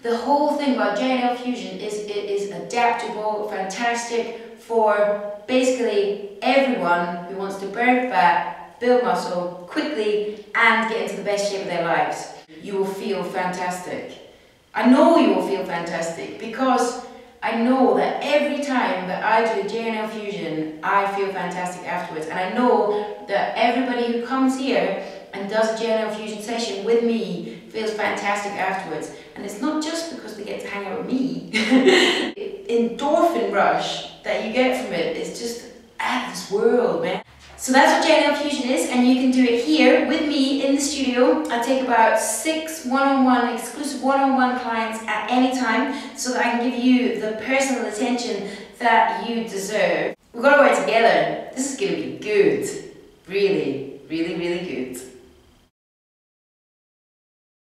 The whole thing about JNL Fusion is it is adaptable, fantastic for basically everyone who wants to burn fat, build muscle quickly and get into the best shape of their lives. You will feel fantastic. I know you will feel fantastic because I know that every time that I do a JNL Fusion, I feel fantastic afterwards. And I know that everybody who comes here and does a JNL Fusion session with me feels fantastic afterwards. And it's not just because they get to hang out with me. The endorphin rush that you get from it is just out of this world, man. So that's what JNL Fusion is, and you can do it here with me in the studio. I take about 6 exclusive one-on-one clients at any time so that I can give you the personal attention that you deserve. We've got to work together. This is going to be good. Really, really, really good.